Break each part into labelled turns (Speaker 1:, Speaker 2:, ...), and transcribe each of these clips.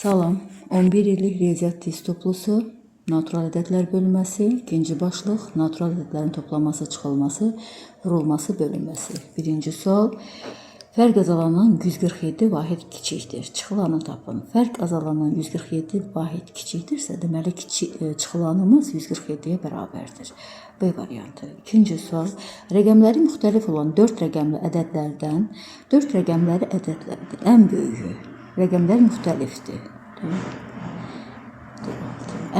Speaker 1: Salam, 11 illik riyaziyyat test toplusu, natural ədədlər bölünməsi, ikinci başlıq, natural ədədlərin toplaması, çıxılması, vurulması, bölünməsi. Birinci sual, fərq azalanan 147 vahid kiçikdir. Çıxılanı tapın. Fərq azalanan 147 vahid kiçikdirsə, deməli çıxılanımız 147-yə bərabərdir. B variantı. İkinci sual, rəqəmləri müxtəlif olan 4 rəqəmli ədədlərdən 4 rəqəmləri ədədlərdir. Ən böyüyü. Rəqəmlər müxtəlifdir.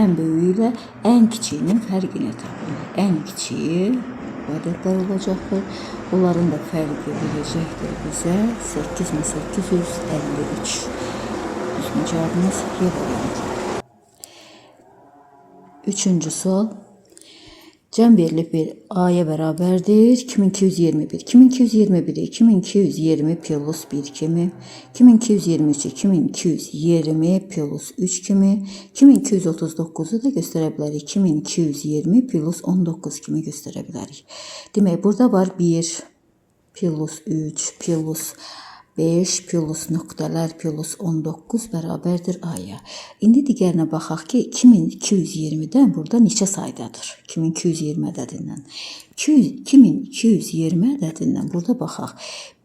Speaker 1: Ən böyüyü ilə ən kiçiyinin fərqini tapın. Ən kiçiyi bu ədədlər olacaqdır. Onların da fərqi verəcəkdir bizə 8853. Düzgün cavabımız Y variantı. Üçüncü sual. Cəm verilib bir A-ya bərabərdir. 2221. 2221'i 2220 plus 1 kimi, 2223'ü 2220 plus 3 kimi, 2239'u da göstərə bilərik. 2220 plus 19 kimi göstərə bilərik. Demək, burada var 1 plus 3 plus 5 plus nöqtələr plus 19 bərabərdir A-ya. İndi digərinə baxaq ki, 2220-dən burada neçə saydadır? 2220 ədədindən. 2220 ədədindən burada baxaq.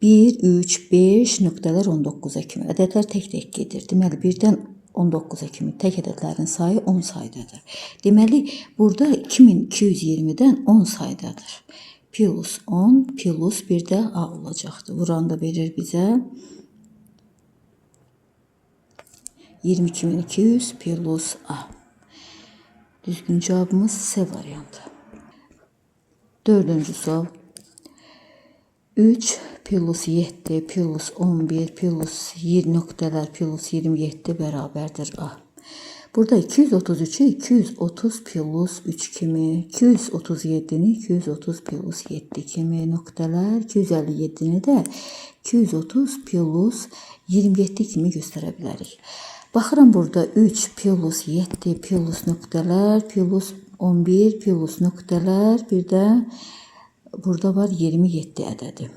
Speaker 1: 1, 3, 5 nöqtələr 19-a kimi. Ədədlər tək-tək gedir. Deməli, 1-dən 19-a kimi tək ədədlərin sayı 10 saydadır. Deməli, burada 2220-dən 10 saydadır. Plus 10 plus bir də A olacaqdır. Vuran da verir bizə 22200 plus A. Düzgün cavabımız C variantı. Dördüncü sual. 3 plus 7 plus 11 plus 20 nöqtələr plus 27 bərabərdir A. Burada 233'ü 230 plus 3 kimi, 237'ni 230 plus 7 kimi nöqtələr, 257'ni də 230 plus 27 kimi göstərə bilərik. Baxıram burada 3 plus 7 plus nöqtələr plus 11 plus nöqtələr, bir də burada var 27 ədədi.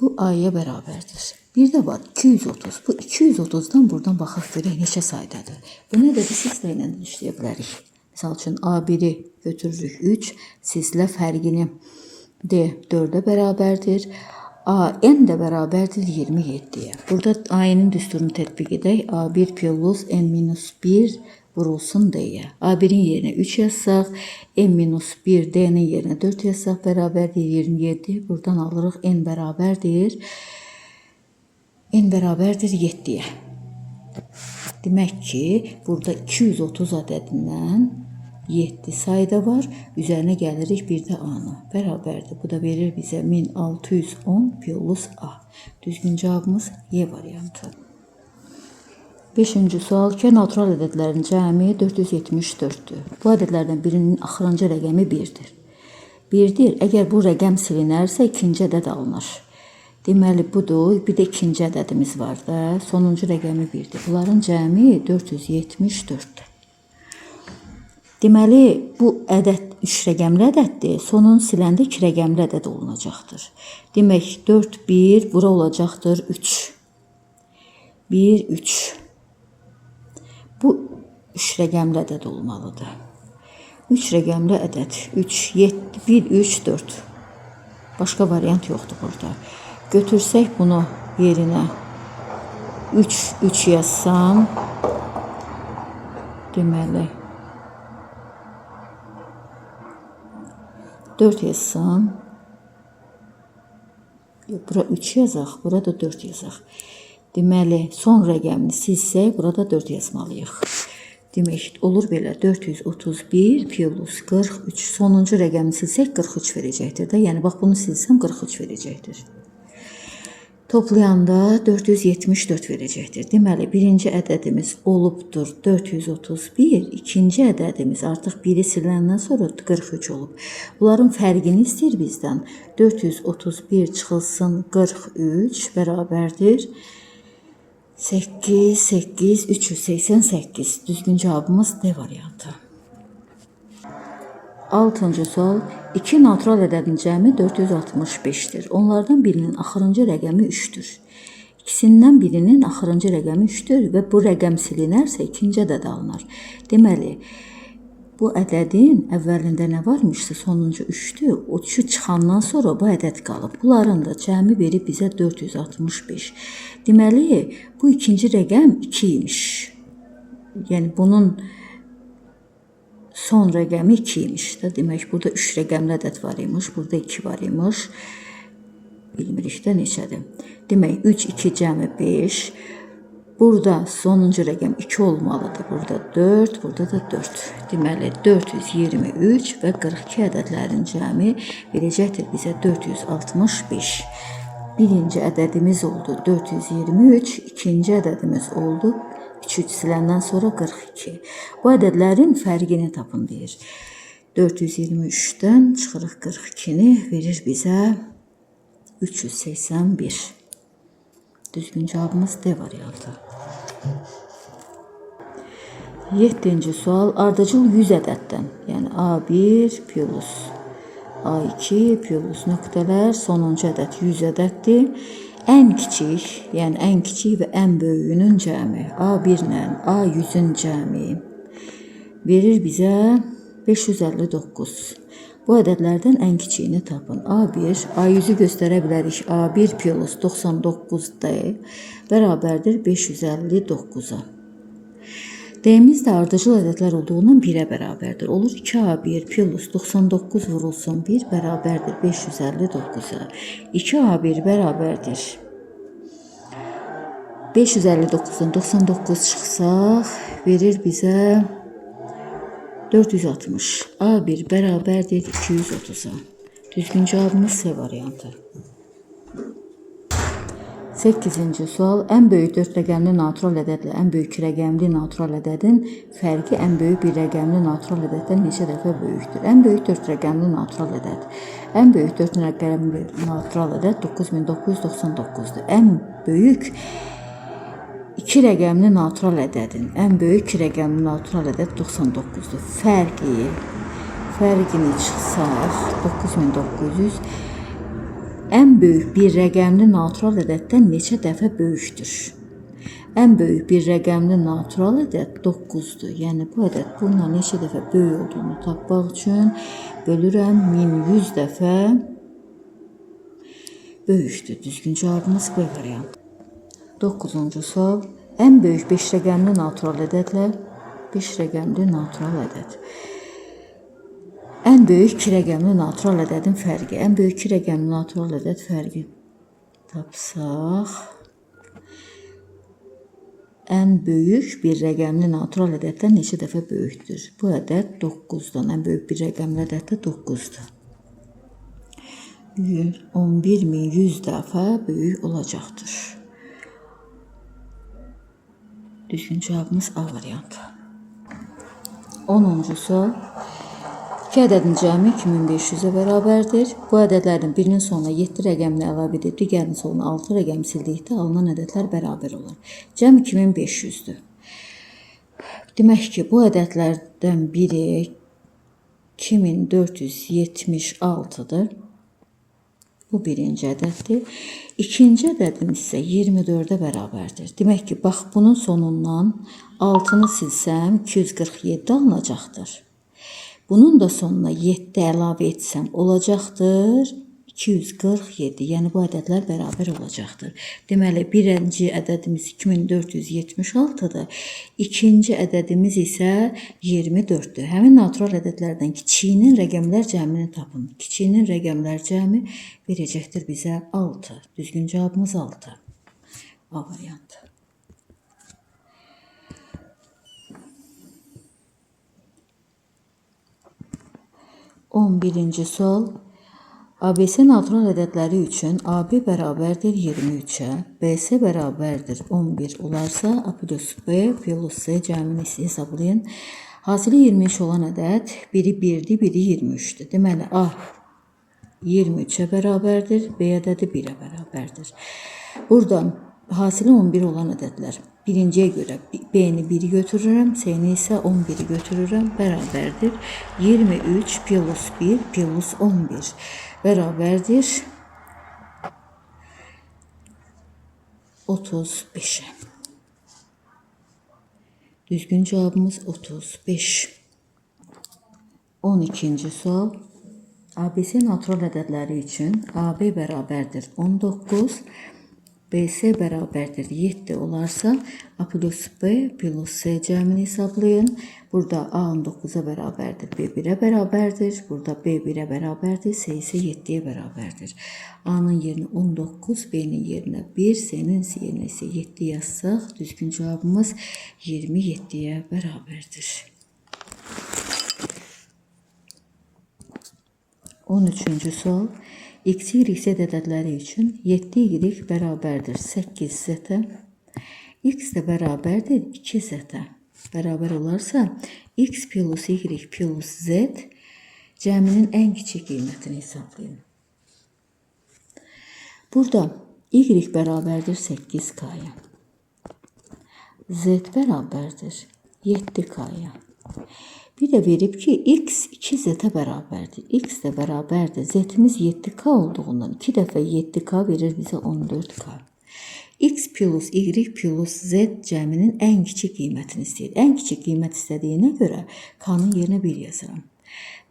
Speaker 1: Bu A-ya bərabərdir. Bir də var 230. Bu 230'dan buradan baxaq görək neçə saydadır. Bu nə dedi? Sizlə ilə işləyə bilərik. Misal üçün A1'i götürürük 3. Sizlə fərqini D 4'ə bərabərdir. A-n də bərabərdir 27'yə. Burada A-nin düsturunu tətbiq edək. A1 plus n-1 vurulsun D-yə. A1'in yerinə 3 yazsaq, n-1 D-nin yerinə 4 yazsaq bərabərdir 27. Buradan alırıq n bərabərdir. N bərabərdir 7'yə. Demək ki, burada 230 ədədindən 7 sayda var. Üzərinə gəlirik bir də A-nı. Bərabərdir. Bu da verir bizə 1610 plus A. Düzgün cavabımız Y variantı. 5-ci sual ki, natural ədədlərin cəmi 474'dür. Bu ədədlərdən birinin axırıncı rəqəmi 1'dir. 1'dir. Əgər bu rəqəm silinərsə, ikinci ədəd alınır. Deməli, budur. Bir də ikinci ədədimiz var da. Sonuncu rəqəmi 1'dir. Bunların cəmi 474'dür. Deməli, bu ədəd 3 rəqəmli ədəddir. Sonun siləndə 2 rəqəmli ədəd olunacaqdır. Demək, 4, 1, bura olacaqdır 3. 1, 3. Bu 3 rəqəmli ədəd olmalıdır. 3 rəqəmli ədəd. 3, 7, 1, 3, 4. Başqa variant yoxdur burada. Götürsək bunu yerinə 3, 3 yazsam, deməli 4 yazsam, bura 3 yazaq, burada 4 yazaq. Deməli, son rəqəmini silsək, burada 4 yazmalıyıq. Demək, olur belə 431 plus 43. Sonuncu rəqəmini silsək 43 verəcəkdir də. Yəni, bax, bunu silsəm 43 verəcəkdir. Toplayanda 474 verəcəkdir. Deməli, birinci ədədimiz olubdur 431, ikinci ədədimiz artıq 1'i siləndən sonra 43 olub. Bunların fərqini istəyir bizdən. 431 çıxılsın 43 bərabərdir 8, 8, 388. Düzgün cavabımız D variantı. 6-cı sual. 2 natural ədədin cəmi 465'dir. Onlardan birinin axırıncı rəqəmi 3'dür. İkisindən birinin axırıncı rəqəmi 3-dür və bu rəqəm silinərsə ikinci ədəd alınır. Deməli, bu ədədin əvvəlində nə varmışsa sonuncu 3-dür. O 3 çıxandan sonra bu ədəd qalıb. Bunların da cəmi verib bizə 465. Deməli, bu ikinci rəqəm 2 imiş. Yəni bunun son rəqəmi 2 imiş də. Demək, burada 3 rəqəmli ədəd var imiş, burada 2 var imiş. Bilmirik də neçədir. Demək, 3, 2 cəmi 5. Burada sonuncu rəqəm 2 olmalıdır. Burada 4, burada da 4. Deməli, 423 və 42 ədədlərin cəmi verəcəkdir bizə 465. Birinci ədədimiz oldu 423, ikinci ədədimiz oldu 3 siləndən sonra 42. Bu ədədlərin fərqini tapın deyir. 423-dən çıxırıq 42-ni verir bizə 381. Düzgün cavabımız D variantı. 7-ci sual. Ardıcıl 100 ədəddən, yəni A1 plus A2 plus nöqtələr, sonuncu ədəd 100 ədəddir. Ən kiçik, yəni ən kiçik və ən böyüyünün cəmi A1 ilə A100-ün cəmi verir bizə 559. Bu ədədlərdən ən kiçiyini tapın. A1, A100-ü göstərə bilərik. A1 plus 99D bərabərdir 559-a. D'miz də ardıcıl ədədlər olduğundan 1-ə bərabərdir. Olur 2A1 plus 99 vurulsun 1 bərabərdir 559-a. 2A1 bərabərdir 559-dan 99 çıxsaq verir bizə 460. A1 bərabərdir 230-a. Düzgün cavabımız C variantı. 8-ci sual. Ən böyük 4 rəqəmli natural ədədlə ən böyük 2 rəqəmli natural ədədin fərqi ən böyük 1 rəqəmli natural ədəddən neçə dəfə böyükdür? Ən böyük 4 rəqəmli natural ədəd. Ən böyük 4 rəqəmli natural ədəd 9999-dur. Ən böyük 2 rəqəmli natural ədədin ən böyük 2 rəqəmli natural ədəd 99-dur. Fərqini çıxsaq 9900 ən böyük bir rəqəmli natural ədəddən neçə dəfə böyükdür? Ən böyük bir rəqəmli natural ədəd 9-dur. Yəni bu ədəd bununla neçə dəfə böyük olduğunu tapmaq üçün bölürəm 1100 dəfə böyükdür. Düzgün cavabımız B variantı. 9-cu sual. Ən böyük 5 rəqəmli natural ədədlə 5 rəqəmli natural ədəd. Ən böyük 2 rəqəmli natural ədədin fərqi. Ən böyük 2 rəqəmli natural ədəd fərqi tapsaq. Ən böyük bir rəqəmli natural ədəddən neçə dəfə böyükdür? Bu ədəd 9-dan. Ən böyük bir rəqəmli ədəd də 9-dur. 11100 dəfə böyük olacaqdır. Düzgün cavabımız A variantı. 10-cu sual. 2 ədədin cəmi 2500-ə bərabərdir. Bu ədədlərin birinin sonuna 7 rəqəmini əlavə edib, digərinin sonuna 6 rəqəm sildikdə alınan ədədlər bərabər olur. Cəm 2500-dür. Demək ki, bu ədədlərdən biri 2476-dır. Bu birinci ədəddir. İkinci ədədimiz isə 24-ə bərabərdir. Demək ki, bax bunun sonundan 6-nı silsəm 247 alınacaqdır. Bunun da sonuna 7 əlavə etsəm olacaqdır 247. Yəni bu ədədlər bərabər olacaqdır. Deməli, birinci ədədimiz 2476-dır. İkinci ədədimiz isə 24-dür. Həmin natural ədədlərdən kiçiyinin rəqəmlər cəmini tapın. Kiçiyinin rəqəmlər cəmi verəcəkdir bizə 6. Düzgün cavabımız 6. A variantı. 11-ci sual. ABC natural ədədləri üçün AB bərabərdir 23-ə, BC bərabərdir 11 olarsa, A plus B plus C cəmini hesablayın. Hasili 23 olan ədəd biri 1-dir, biri 23-dür. Deməli, A 23-ə bərabərdir, B ədədi 1-ə bərabərdir. Buradan hasili 11 olan ədədlər. Birinciyə görə B-ni 1 götürürəm, C-ni isə 11-i götürürəm, bərabərdir 23 plus 1 plus 11 bərabərdir 35'e. Düzgün cevabımız 35. 12. sual. ABC natural ədədləri üçün AB bərabərdir 19, BC bərabərdir 7 olarsa A plus B plus C cəmini hesablayın. Burada A 19'a bərabərdir, B 1'ə bərabərdir. Burada B 1'ə bərabərdir, C isə 7'yə bərabərdir. A'nın yerinə 19, B'nin yerinə 1, C'nin yerinə isə 7 yazsaq, düzgün cavabımız 27'yə bərabərdir. 13. sual. X, Y, Z ədədləri üçün 7Y bərabərdir 8Z-ə, X də bərabərdir 2Z-ə. Bərabər olarsa, X plus Y plus Z cəminin ən kiçik qiymətini hesablayın. Burada Y bərabərdir 8K-ya, Z bərabərdir 7K-ya. Bir də verib ki, X 2Z-ə bərabərdir. X də bərabərdir. Z-imiz 7K olduğundan 2 dəfə 7K verir bizə 14K. X plus Y plus Z cəminin ən kiçik qiymətini istəyir. Ən kiçik qiymət istədiyinə görə K-nın yerinə 1 yazıram.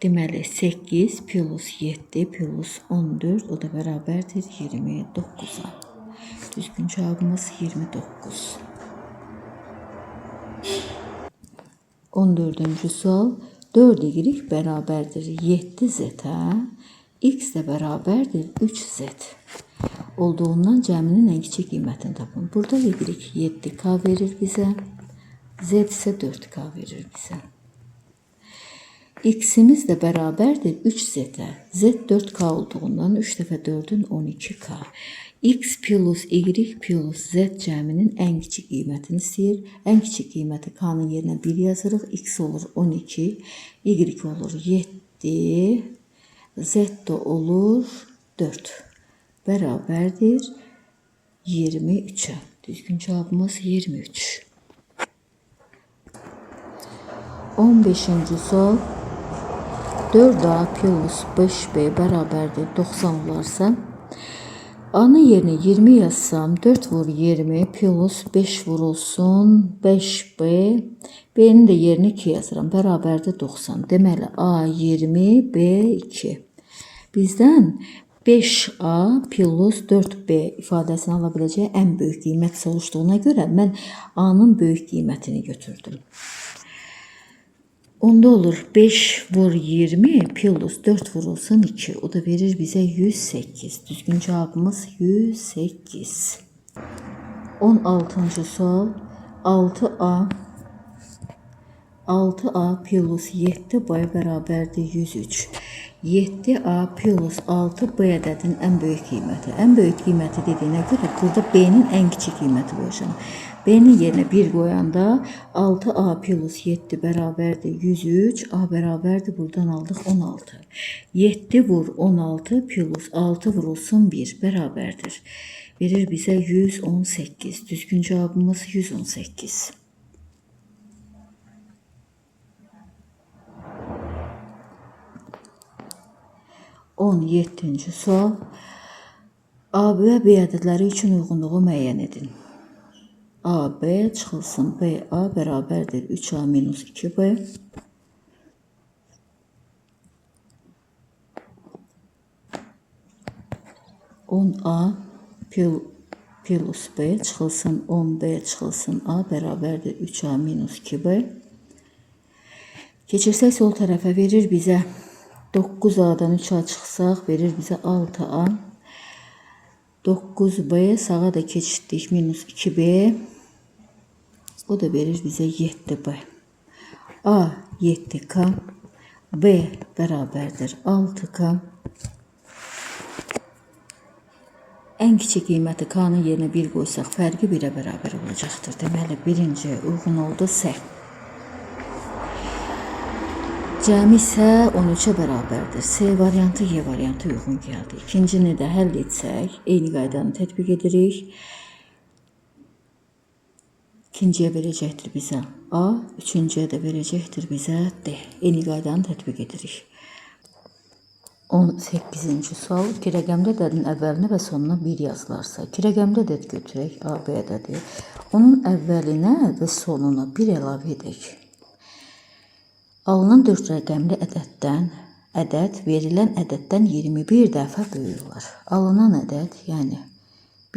Speaker 1: Deməli, 8 plus 7 plus 14 o da bərabərdir 29'a. Düzgün cavabımız 29. 14. sual. 4Y bərabərdir 7Z-ə, X də bərabərdir 3Z olduğundan cəminin ən kiçik qiymətini tapın. Burada Y 7K verir bizə, Z isə 4K verir bizə. X-imiz də bərabərdir 3Z-ə, Z 4K olduğundan 3 dəfə 4'ün 12K. X plus Y plus Z cəminin ən kiçik qiymətini istəyir. Ən kiçik qiyməti K-nın yerinə 1 yazırıq. X olur 12, Y olur 7, Z də olur 4. Bərabərdir 23'ə. Düzgün cavabımız 23. 15. sual. 4A plus 5B bərabərdir 90 olarsa, A'nın yerinə 20 yazsam, 4 vur 20 plus 5 vurulsun 5B, B'nin də yerinə 2 yazıram, bərabərdir 90. Deməli, A 20, B 2. Bizdən 5A plus 4B ifadəsini ala biləcək ən böyük qiymət soruşduğuna görə mən A'nın böyük qiymətini götürdüm. Onda olur 5 vur 20 plus 4 vurulsun 2. O da verir bize 108. Düzgün cevabımız 108. 16. sual. 6A plus 7B bərabərdir 103. 7A plus 6B ədədinin ən böyük qiyməti. Ən böyük qiyməti dediyinə görə burada B'nin ən kiçik qiyməti qoyacağım. B'nin yerinə 1 qoyanda 6A plus 7 bərabərdir 103. A bərabərdir, buradan aldıq 16. 7 vur 16 plus 6 vurulsun 1 bərabərdir. Verir bizə 118. Düzgün cevabımız 118. 17. sual. A və B ədədləri üçün uyğunluğu müəyyən edin. AB çıxılsın BA bərabərdir 3A minus 2B. A plus B çıxılsın 10B çıxılsın A bərabərdir 3A minus 2B. Keçirsək sol tərəfə verir bizə 9A'dan 3A çıxsaq verir bizə 6A. 9B sağa da keçirdik minus 2B. O da verir bizə 7B. A 7K. B bərabərdir 6K. Ən kiçik qiyməti K'nın yerinə 1 qoysaq fərqi 1'ə bərabər olacaqdır. Deməli birinci uyğun oldu S. Cəmi isə 13'ə bərabərdir. C variantı Y variantı uyğun gəldi. İkincini də həll etsək, eyni qaydanı tətbiq edirik. İkinciyə verəcəkdir bizə A, üçüncüyə də verəcəkdir bizə D. Eyni qaydanı tətbiq edirik. 18-ci sual. İki rəqəmli ədədin əvvəlinə və sonuna 1 yazılarsa, iki rəqəmli ədəd götürək, A, B ədədi. Onun əvvəlinə və sonuna 1 əlavə edək. Alınan 4 rəqəmli ədəd verilən ədəddən 21 dəfə böyük olar. Alınan ədəd, yəni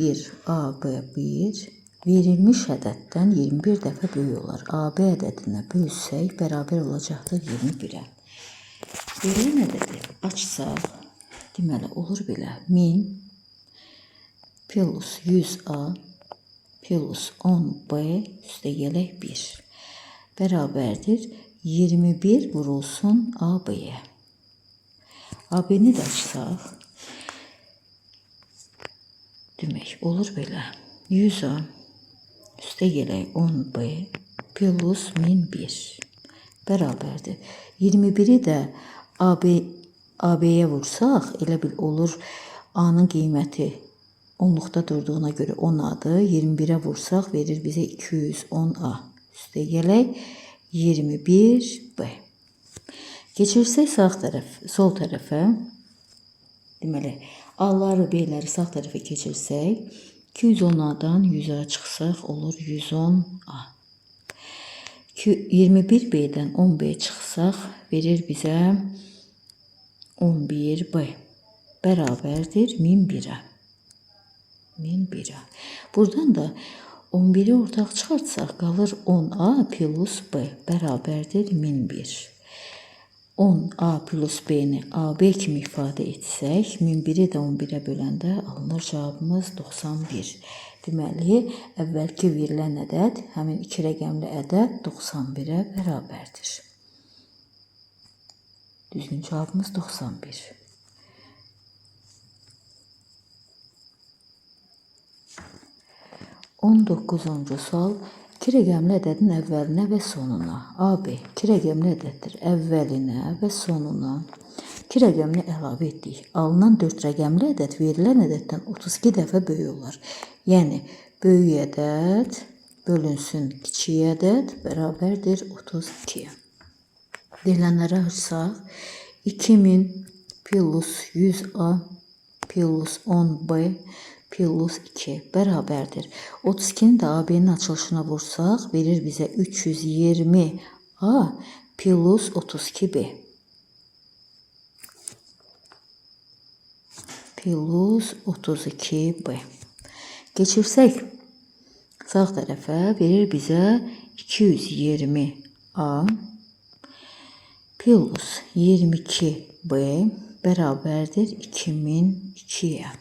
Speaker 1: 1, A, B, 1, verilmiş ədəddən 21 dəfə böyük olar. A, B ədədinə bölsək, bərabər olacaqdır 21-ə. Verilən ədədi açsaq, deməli olur belə. 1000 plus 100A plus 10B üstə gələk 1 bərabərdir 21 vurulsun AB-yə. AB-ni də açsaq, demək olur belə. 100A üstə gələk 10B plus 1001 bərabərdir. 21-i də AB-yə vursaq, elə bil olur A-nın qiyməti onluqda durduğuna görə 10A-dır. 21-ə vursaq, verir bizə 210A. Üstə gələk 21B. Keçirsək sol tərəfə, deməli, A-ları, B-ləri sağ tərəfə keçirsək, 210A-dan 100A çıxsaq, olur 110A. 21B-dən 10B çıxsaq, verir bizə 11B bərabərdir 1001-ə. 1001-ə. Buradan da 11-i ortaq çıxartsaq, qalır 10A plus B bərabərdir 1001. 10A plus B-ni AB kimi ifadə etsək, 1001-i də 11-ə böləndə alınır cavabımız 91. Deməli, əvvəlki verilən ədəd, həmin iki rəqəmli ədəd 91-ə bərabərdir. Düzgün cavabımız 91. On 9-cu sual. İki rəqəmli ədədin əvvəlinə və sonuna. AB iki rəqəmli ədəddir. Əvvəlinə və sonuna 2 rəqəmini əlavə etdik. Alınan 4 rəqəmli ədəd verilən ədəddən 32 dəfə böyük olar. Yəni, böyük ədəd bölünsün kiçik ədəd bərabərdir 32-yə. Verilənləri açsaq, 2000 plus 100A plus 10B plus 2 bərabərdir. 32-ni də AB-nin açılışına vursaq, verir bizə 320A plus 32B. Plus 32B. Keçirsək, sağ tərəfə verir bizə 220A plus 22B bərabərdir 2002-yə.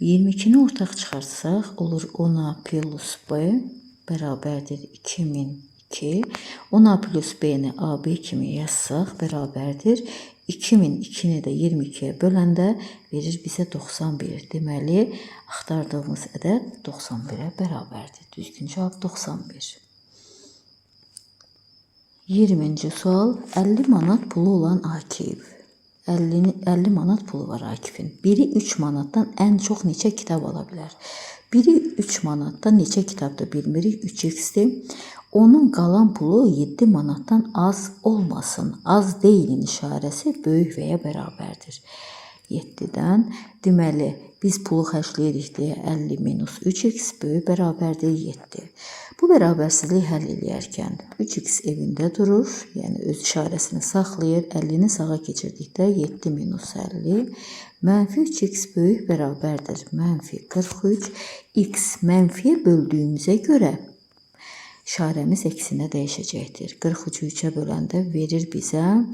Speaker 1: 22-ni ortaq çıxarsaq, olur 10A plus B bərabərdir 2002. 10A plus B-ni AB kimi yazsaq, bərabərdir 2002-ni də 22-yə böləndə verir bizə 91. Deməli, axtardığımız ədəd 91-ə bərabərdir. Düzgün cavab 91. 20-ci sual. 50 manat pulu olan Akif. 50 manat pulu var Akifin. Biri 3 manatdan ən çox neçə kitab ala bilər? Biri 3 manatdan neçə kitabda bilmirik, 3x-dir. Onun qalan pulu 7 manatdan az olmasın. Az deyilin işarəsi böyük və ya bərabərdir. 7-dən. Deməli, biz pulu xərcləyirik deyə 50 minus 3x böyük bərabərdir 7. Bu bərabərsizliyi həll edərkən 3x evində durur, yəni öz işarəsini saxlayır. 50-ni sağa keçirdikdə 7 minus 50, mənfi 3x böyük bərabərdir mənfi 43. X mənfiyə böldüyümüzə görə işarəmiz əksinə dəyişəcəkdir. 43-ü 3-ə böləndə verir bizə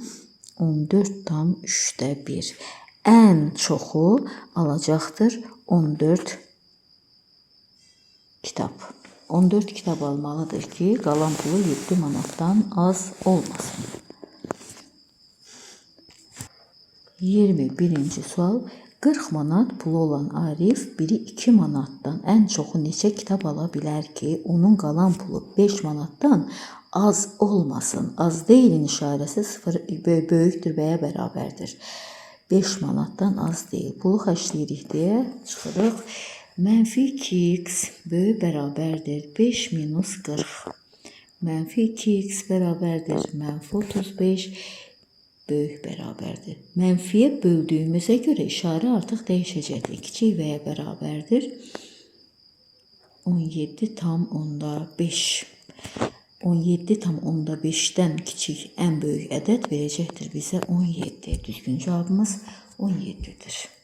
Speaker 1: 14,3-1. Ən çoxu alacaqdır 14 kitab. 14 kitab almalıdır ki, qalan pulu 7 manatdan az olmasın. 21-ci sual. 40 manat pulu olan Arif biri 2 manatdan ən çoxu neçə kitab ala bilər ki, onun qalan pulu 5 manatdan az olmasın. Az deyilin işarəsi böyükdür və ya bərabərdir. 5 manatdan az deyil. Pulu xərcləyirik deyə çıxırıq. Mənfi 2x böyük bərabərdir 5 minus 40. Mənfi 2x bərabərdir mənfi 35. böyük bərabərdir. Mənfiyə böldüyümüzə görə işarə artıq dəyişəcəkdir. Kiçik və ya bərabərdir. 17,5. 17,5-dən kiçik ən böyük ədəd verəcəkdir bizə 17. Düzgün cavabımız 17-dir.